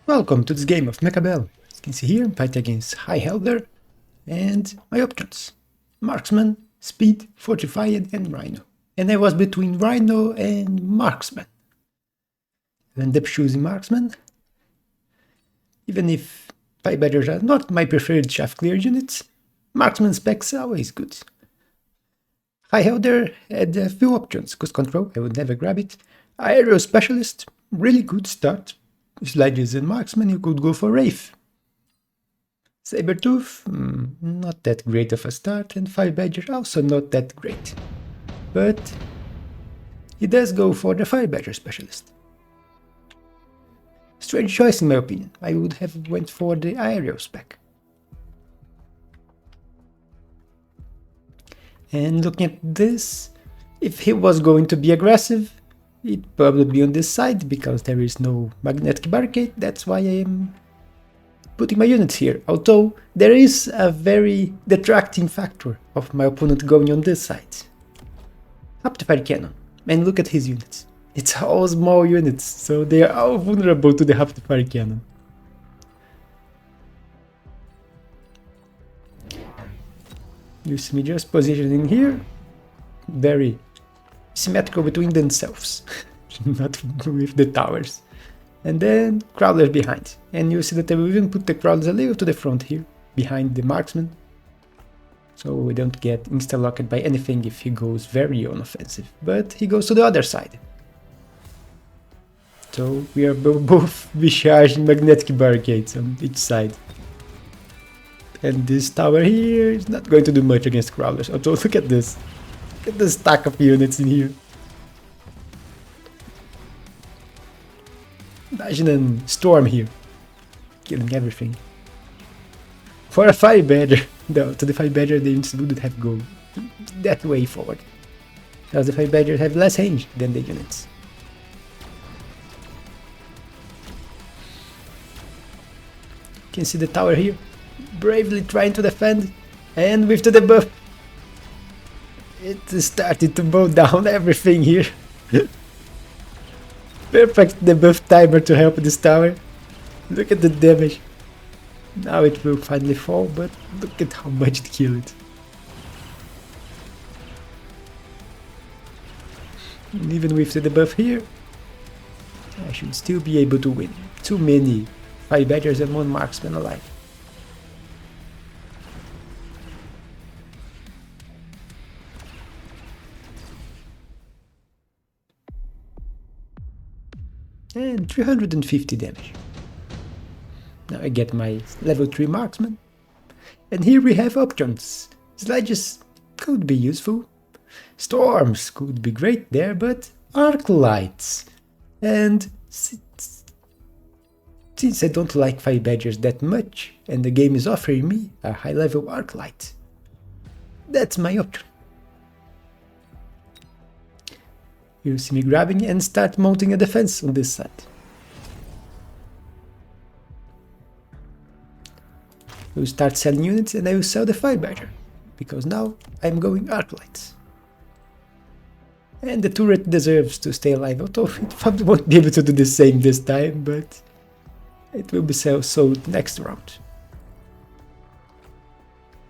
Welcome to this game of Mechabellum. As you can see here, I'm fighting against High Helder, and my options: Marksman, Speed, Fortified, and Rhino. And I was between Rhino and Marksman. I ended up choosing Marksman, even if Five Badgers are not my preferred shaft clear units. Marksman specs are always good. High Helder had a few options: Coast Control, I would never grab it. Aerial Specialist, really good start. Sliders and Marksman, you could go for Wraith. Sabertooth, not that great of a start, and Five Badger also not that great. But he does go for the Five Badger Specialist. Strange choice in my opinion. I would have went for the aerial spec. And looking at this, if he was going to be aggressive, it'd probably be on this side because there is no magnetic barricade. That's why I am putting my units here. Although there is a very detracting factor of my opponent going on this side. Haptifire Cannon. And look at his units. It's all small units, so they are all vulnerable to the Haptifire Cannon. You see me just positioning here. Very symmetrical between themselves, not with the towers. And then crawlers behind. And you see that I will even put the crawlers a little to the front here, behind the marksman. So we don't get insta-locked by anything if he goes very unoffensive. But he goes to the other side. So we are both recharging magnetic barricades on each side. And this tower here is not going to do much against crawlers. Although look at this. Look at the stack of units in here. Imagine a storm here, killing everything. For a Five Badger, though, to the Five Badger the units wouldn't have go that way forward. Because the Five Badgers have less range than the units. You can see the tower here, bravely trying to defend, and with the debuff, it started to bow down everything here. Perfect debuff timer to help this tower. Look at the damage. Now it will finally fall, but look at how much it killed. And even with the debuff here, I should still be able to win. Too many Five Badgers and one Marksman alive. And 350 damage. Now I get my level 3 marksman. And here we have options. Sledges could be useful. Storms could be great there, but arc lights. And since I don't like Five Badgers that much, and the game is offering me a high level arc light, that's my option. You see me grabbing and start mounting a defense on this side. I will start selling units and I will sell the Five Badger, because now I'm going arc lights. And the turret deserves to stay alive, although it probably won't be able to do the same this time, but it will be sold next round.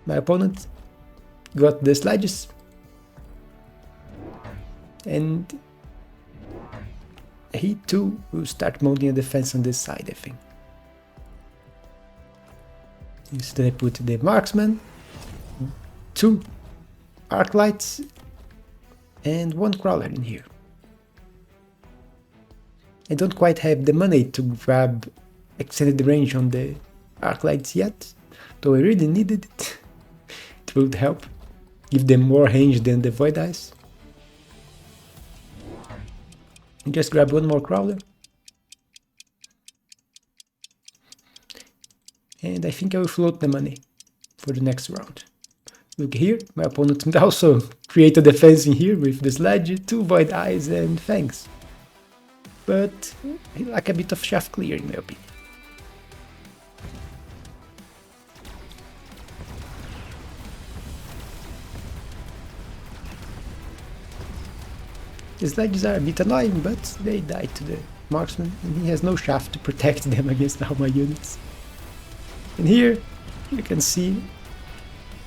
My opponent got the sledges. And he too will start mounting a defense on this side, I think. Instead I put the marksman, 2 arc lights, and 1 crawler in here. I don't quite have the money to grab extended range on the arc lights yet, though I really needed it. It would help give them more range than the void eyes. And just grab 1 more crawler. And I think I will float the money for the next round. Look here, my opponent also created a defense in here with the sledge, 2 void eyes and fangs. But I like a bit of shaft clear in my opinion. The sledges are a bit annoying, but they die to the marksman, and he has no shaft to protect them against all my units. And here you can see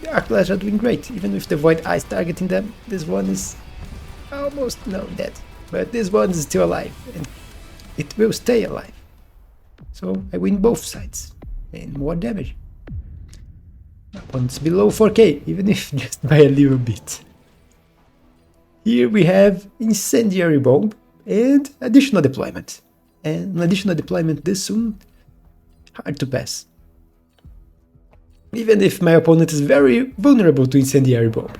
the Acolytes are doing great, even with the Void Eyes targeting them. This one is almost dead, but this one is still alive, and it will stay alive. So I win both sides, and more damage. My opponent's below 4k, even if just by a little bit. Here we have Incendiary Bomb and additional deployment. And an additional deployment this soon, hard to pass. Even if my opponent is very vulnerable to Incendiary Bomb.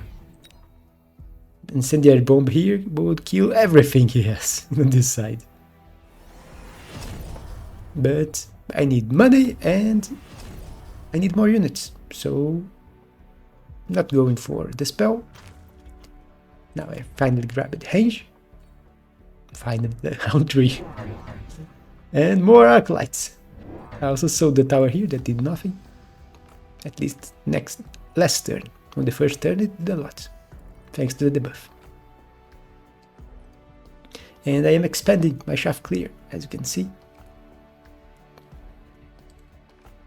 Incendiary Bomb here would kill everything he has on this side. But I need money and I need more units, so not going for the spell. Now I finally grabbed Henge, finally the Hound Tree, and more Acolytes. I also sold the tower here that did nothing, at least last turn. On the first turn it did a lot, thanks to the debuff. And I am expanding my shaft clear, as you can see.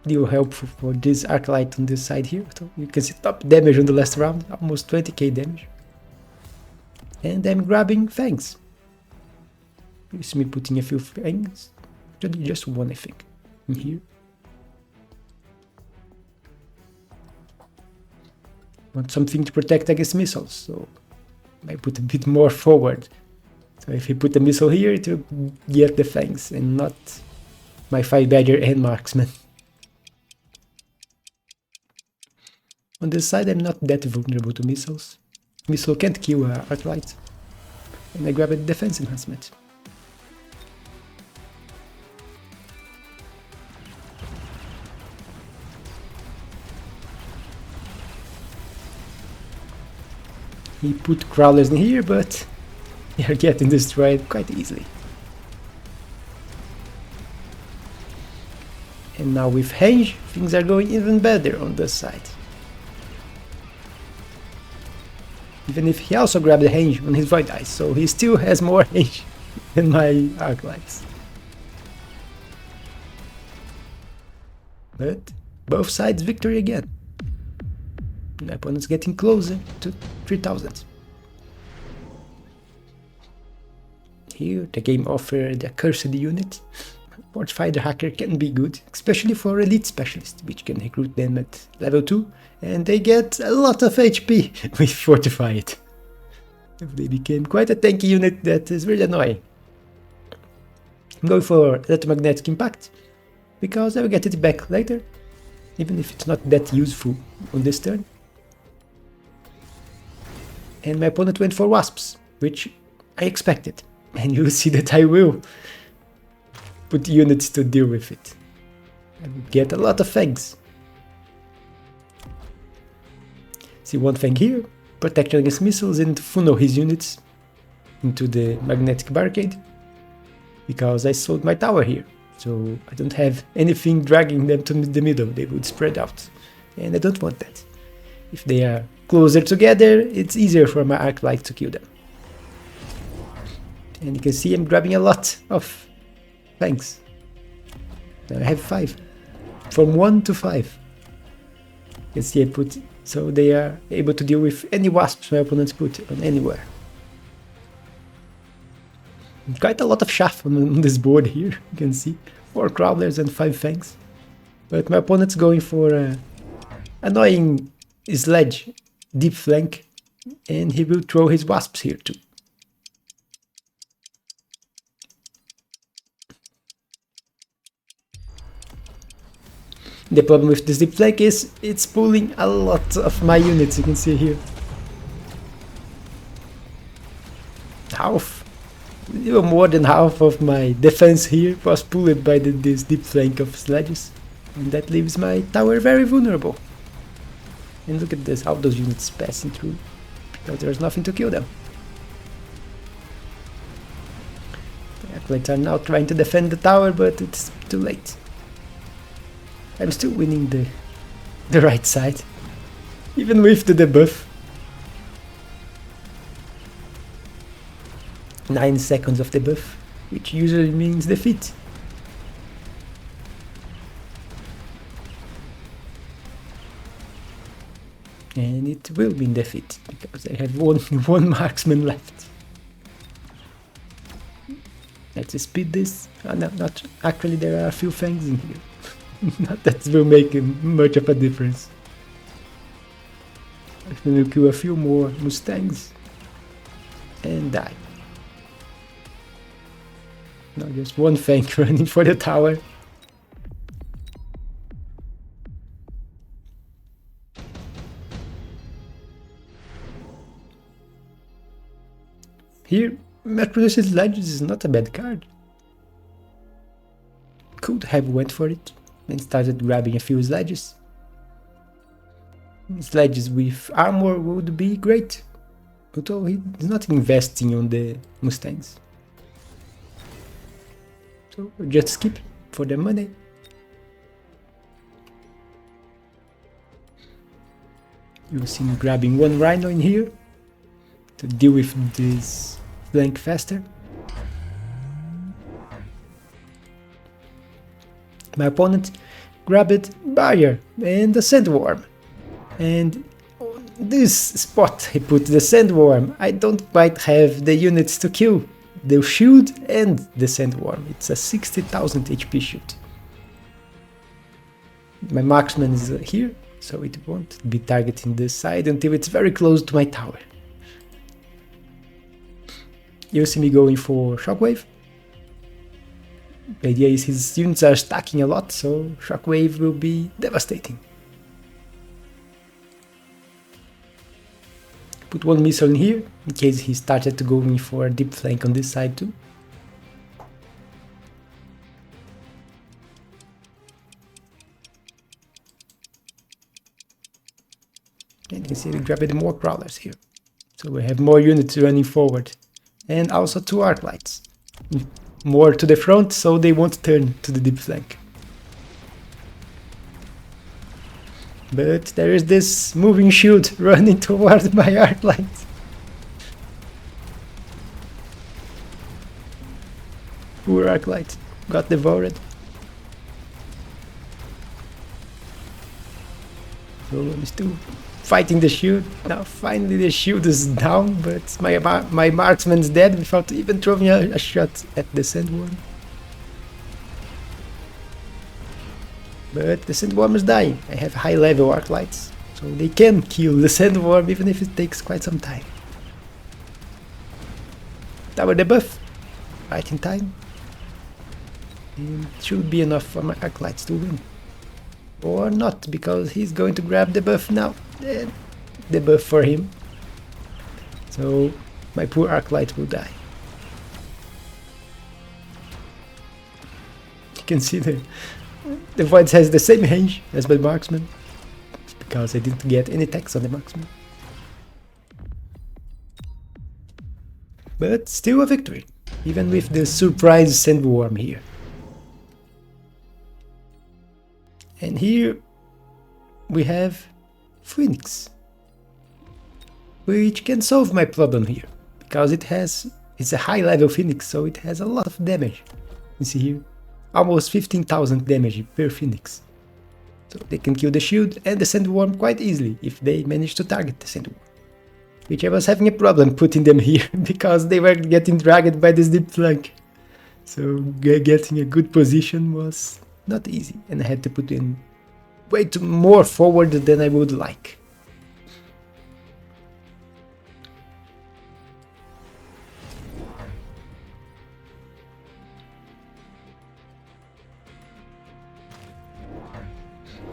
Deal helpful for this Acolyte on this side here, so you can see top damage on the last round, almost 20k damage. And I'm grabbing Fangs. You see me putting a few Fangs, actually just one I think, in here. Want something to protect against missiles, so I put a bit more forward. So if you put a missile here, it will get the Fangs and not my 5 Badger and Marksman. On this side I'm not that vulnerable to missiles. Missile can't kill Acolyte. And I grab a defense enhancement. He put crawlers in here, but they are getting destroyed quite easily. And now with Henge, things are going even better on this side. Even if he also grabbed the Henge on his Void Eyes, so he still has more Henge than my Acolytes. But both sides victory again. My opponent's getting closer to 3000. Here the game offered a cursed unit. Fortified Hacker can be good, especially for elite specialists, which can recruit them at level 2, and they get a lot of HP with Fortified. They became quite a tanky unit that is really annoying. I'm going for Electromagnetic Impact, because I will get it back later, even if it's not that useful on this turn. And my opponent went for Wasps, which I expected, and you'll see that I will put units to deal with it. I will get a lot of Fangs. See one Fang here, protection against missiles, and funnel his units into the magnetic barricade, because I sold my tower here, so I don't have anything dragging them to the middle. They would spread out, and I don't want that. If they are closer together, it's easier for my Acolyte to kill them. And you can see I'm grabbing a lot of Fangs. Now I have 5. From 1 to 5. You can see I put, so they are able to deal with any wasps my opponents put on anywhere. Quite a lot of shaft on this board here, you can see. 4 crawlers and 5 Fangs. But my opponent's going for a annoying sledge, deep flank, and he will throw his wasps here too. The problem with this deep flank is it's pulling a lot of my units, you can see here. Half, even more than half of my defense here was pulled by this deep flank of sledges. And that leaves my tower very vulnerable. And look at this, how those units passing through, because there's nothing to kill them. The Acolytes are now trying to defend the tower, but it's too late. I'm still winning the right side, even with the debuff. 9 seconds of debuff. which usually means defeat. And it will be defeat because I have one marksman left. Let's speed this. Oh, no, not actually. There are a few things in here. Not that will make much of a difference. I'm gonna kill a few more Mustangs and die. Now just one tank running for the tower. Here, mass-produced sledges is not a bad card. Could have went for it and started grabbing a few sledges. Sledges with armor would be great, although he's not investing on the Mustangs. So we'll just skip for the money. You'll see me grabbing one Rhino in here to deal with this flank faster. My opponent grabbed Barrier and the Sandworm. And on this spot he put the Sandworm. I don't quite have the units to kill the shield and the Sandworm. It's a 60,000 HP shield. My marksman is here, so it won't be targeting this side until it's very close to my tower. You'll see me going for Shockwave. The idea is his units are stacking a lot, so Shockwave will be devastating. Put one missile in here, in case he started to go in for a deep flank on this side too. And you can see we grabbed more crawlers here. So we have more units running forward. And also two arc lights. More to the front, so they won't turn to the deep flank. But there is this moving shield running towards my arc light. Poor arc light got devoured. So I'm still fighting the shield. Now finally the shield is down, but my marksman's dead without even throwing a shot at the Sandworm. But the Sandworm is dying. I have high level arc lights, so they can kill the Sandworm even if it takes quite some time. Tower debuff, right in time. And it should be enough for my arc lights to win. Or not, because he's going to grab the buff now. The buff for him. So my poor arc light will die. You can see the void has the same range as my marksman. It's because I didn't get any attacks on the marksman. But still a victory, even with the surprise Sandworm here. And here we have Phoenix, which can solve my problem here, because it's a high level Phoenix, so it has a lot of damage. You see here, almost 15,000 damage per Phoenix. So they can kill the shield and the Sandworm quite easily if they manage to target the Sandworm. Which I was having a problem putting them here, because they were getting dragged by this deep flank. So getting a good position was not easy, and I had to put in way too more forward than I would like.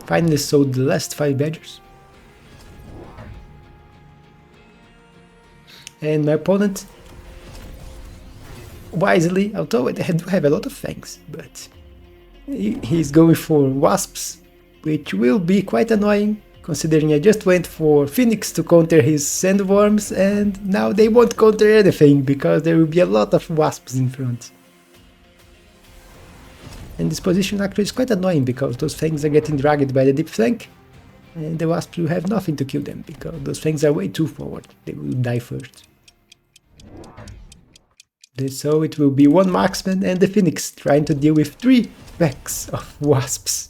Finally sold the last 5 badgers. And my opponent, wisely, although I do have a lot of fangs, but he's going for wasps, which will be quite annoying, considering I just went for Phoenix to counter his Sandworms, and now they won't counter anything, because there will be a lot of wasps in front. And this position actually is quite annoying, because those fangs are getting dragged by the deep flank, and the wasps will have nothing to kill them, because those fangs are way too forward. They will die first. So it will be one marksman and the Phoenix trying to deal with 3 packs of wasps.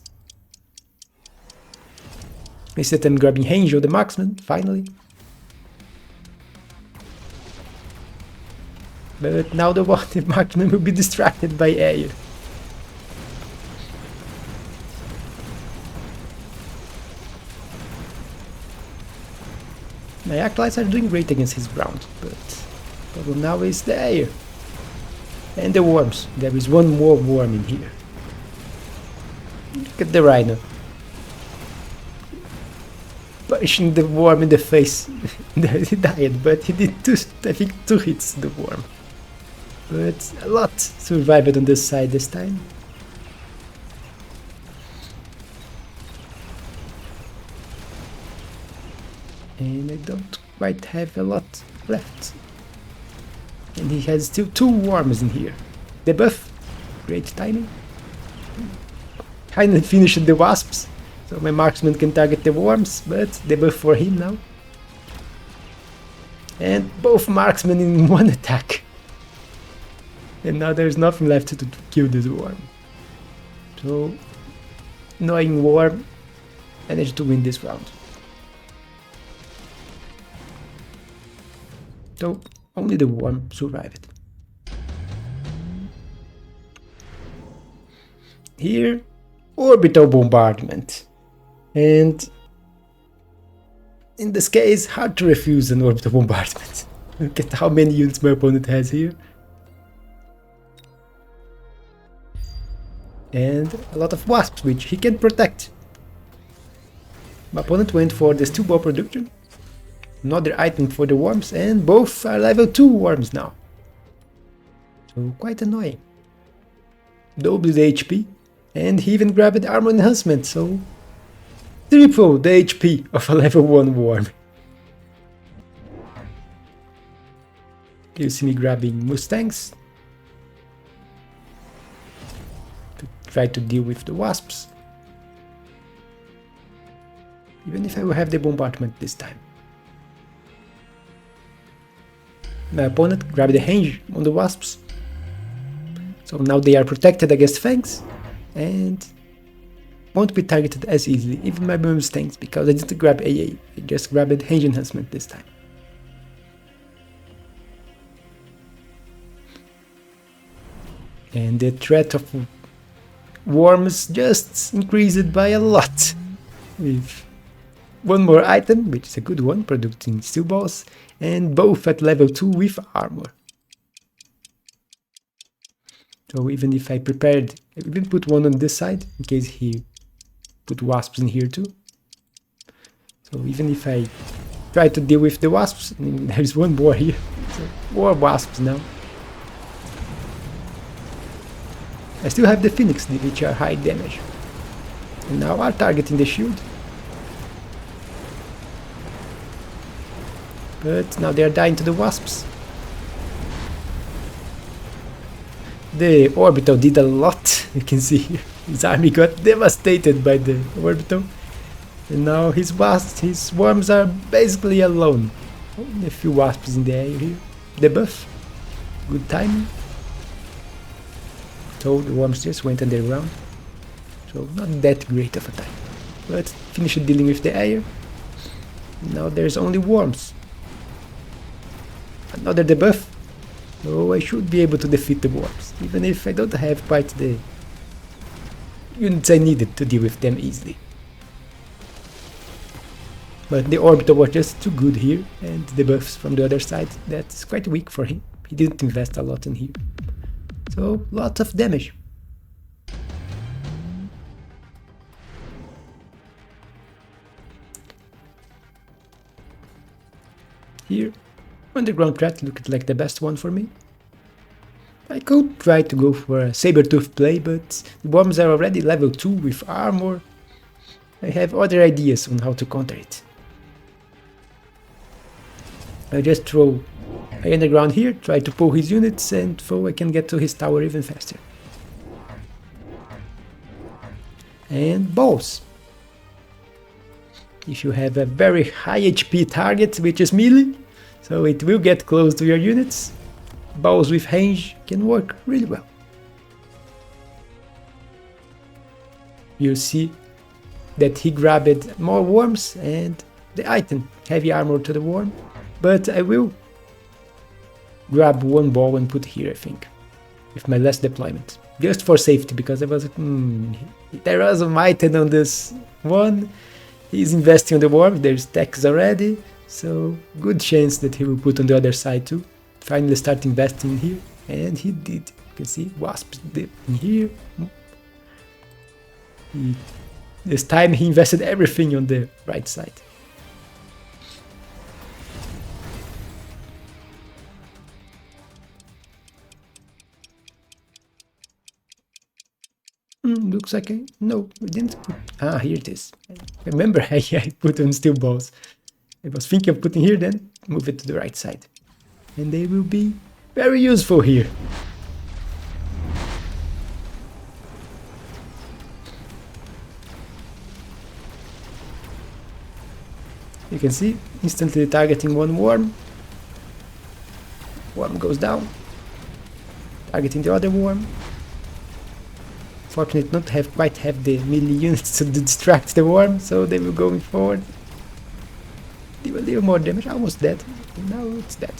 Instead I'm grabbing Angel, the marksman, finally. But now the marksman will be distracted by air. My acolytes are doing great against his ground, but the problem now is the air. And the worms. There is one more worm in here. Look at the rhino. Punching the worm in the face. He died, but he did I think two hits the worm. But a lot survived on this side this time. And I don't quite have a lot left. And he has still 2 worms in here. Debuff, great timing. Finally finished the wasps, so my marksman can target the worms, but debuff for him now. And both marksmen in one attack. And now there's nothing left to kill this worm. So, annoying worm managed to win this round. So, only the worm survived. Here, orbital bombardment. And in this case, hard to refuse an orbital bombardment. Look at how many units my opponent has here. And a lot of wasps, which he can protect. My opponent went for the steel ball production. Another item for the worms, and both are level 2 worms now. So quite annoying. Double the HP, and he even grabbed armor enhancement, so triple the HP of a level 1 worm. You see me grabbing Mustangs to try to deal with the wasps. Even if I will have the bombardment this time. My opponent grabbed the range on the wasps, so now they are protected against fangs and won't be targeted as easily, even my Mustangs, because I didn't grab AA, I just grabbed range enhancement this time. And the threat of worms just increased by a lot, with one more item, which is a good one, producing steel balls, and both at level 2 with armor. So even if I prepared, I even put one on this side, in case he put wasps in here too. So even if I try to deal with the wasps, there's one more here, so more wasps now. I still have the Phoenix, which are high damage. And now are targeting the shield. But now they are dying to the wasps. The orbital did a lot, you can see here. His army got devastated by the orbital. And now his worms are basically alone. Only a few wasps in the air here. Debuff. Good timing. So the worms just went underground. So not that great of a time. But finished dealing with the air. Now there's only worms. Another debuff. So I should be able to defeat the worms, even if I don't have quite the units I needed to deal with them easily. But the orbital was just too good here, and the buffs from the other side, that's quite weak for him. He didn't invest a lot in here. So, lots of damage. Here, underground threat looked like the best one for me. I could try to go for a saber-tooth play, but the bombs are already level 2 with armor. I have other ideas on how to counter it. I just throw a underground here, try to pull his units, and so I can get to his tower even faster. And balls. If you have a very high HP target, which is melee, so it will get close to your units, balls with range can work really well. You'll see that he grabbed more worms and the item, heavy armor to the worm, but I will grab one ball and put here, I think, with my last deployment, just for safety, because I was like, there was a item on this one, he's investing on the worm, there's stacks already, so good chance that he will put on the other side too. Finally start investing here, and he did. You can see wasps in here. This time he invested everything on the right side. Looks like no, we didn't put, here it is. Remember, I put on steel balls. I was thinking of putting here, then move it to the right side. And they will be very useful here. You can see, instantly targeting one worm. Worm goes down. Targeting the other worm. Fortunately, not quite have the melee units to distract the worm, so they will go forward. Do a little more damage, almost dead. Now it's dead.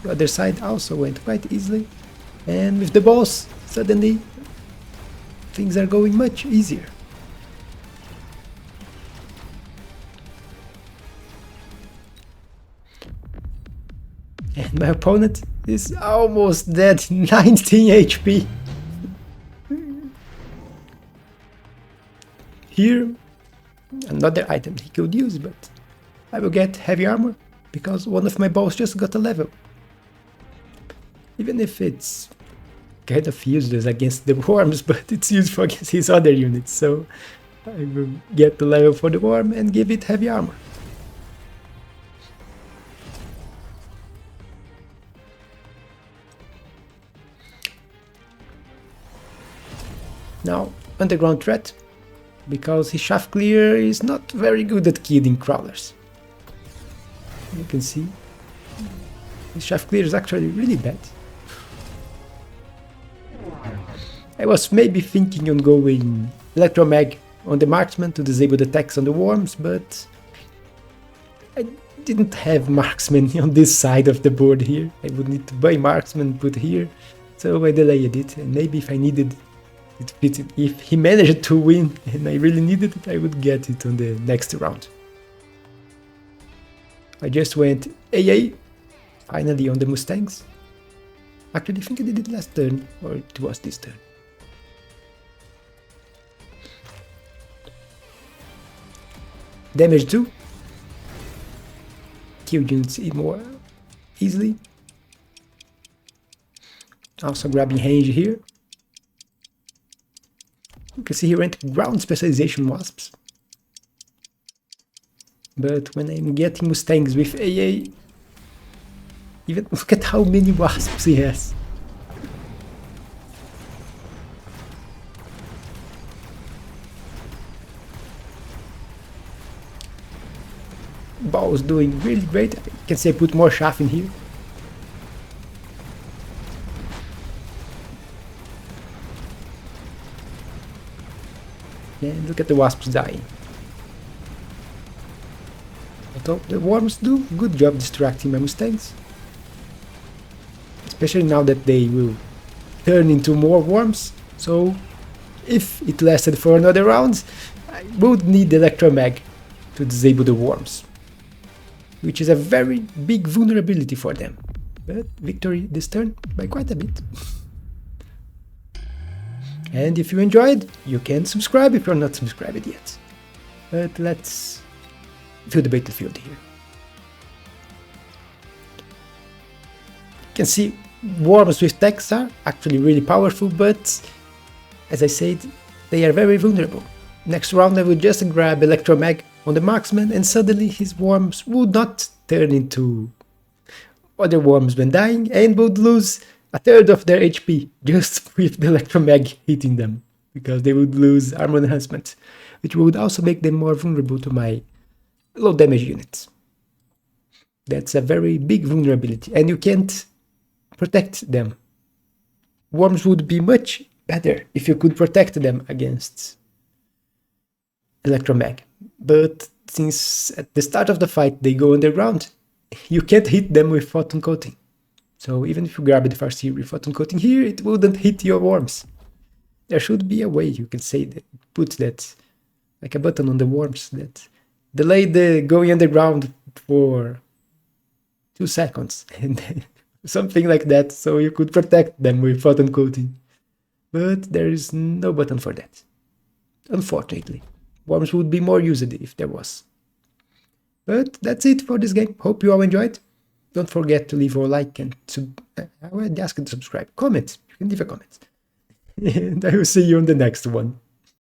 The other side also went quite easily, and with the balls, suddenly things are going much easier. And my opponent is almost dead, 19 HP. Here, another item he could use, but I will get heavy armor, because one of my balls just got a level. Even if it's kind of useless against the worms, but it's useful against his other units, so I will get the level for the worm and give it heavy armor. Now, underground threat, because his shaft clear is not very good at killing crawlers. You can see, his shaft clear is actually really bad. I was maybe thinking on going electromag on the marksman to disable the attacks on the worms, but I didn't have marksman on this side of the board here. I would need to buy marksman and put here, so I delayed it, and maybe if I needed it, if he managed to win and I really needed it, I would get it on the next round. I just went AA, finally on the Mustangs. Actually, I think I did it last turn, or it was this turn. Damage 2. Kill units more easily. Also grabbing range here. You can see he went ground specialization wasps. But when I'm getting Mustangs with AA, even look at how many wasps he has. Ball's doing really great. You can see I put more shaft in here. And look at the wasps dying. Although the worms do a good job distracting my Mustangs. Especially now that they will turn into more worms. So if it lasted for another round, I would need the electromag to disable the worms. Which is a very big vulnerability for them. But victory this turn by quite a bit. And if you enjoyed, you can subscribe if you're not subscribed yet. But let's view the battlefield here. You can see worms with techs are actually really powerful, but as I said, they are very vulnerable. Next round I would just grab electromag on the marksman and suddenly his worms would not turn into other worms when dying and would lose a third of their HP just with the electromag hitting them, because they would lose armor enhancement, which would also make them more vulnerable to my low damage units. That's a very big vulnerability, and you can't protect them. Worms would be much better if you could protect them against electromag. But since at the start of the fight they go underground, you can't hit them with photon coating. So even if you grab the Farseer with photon coating here, it wouldn't hit your worms. There should be a way you can say that, put that, like a button on the worms that delay the going underground for 2 seconds and something like that, so you could protect them with photon coating. But there is no button for that, unfortunately. Worms would be more used if there was. But that's it for this game. Hope you all enjoyed. Don't forget to leave a like and I would ask you to subscribe. Comment. You can leave a comment. And I will see you on the next one.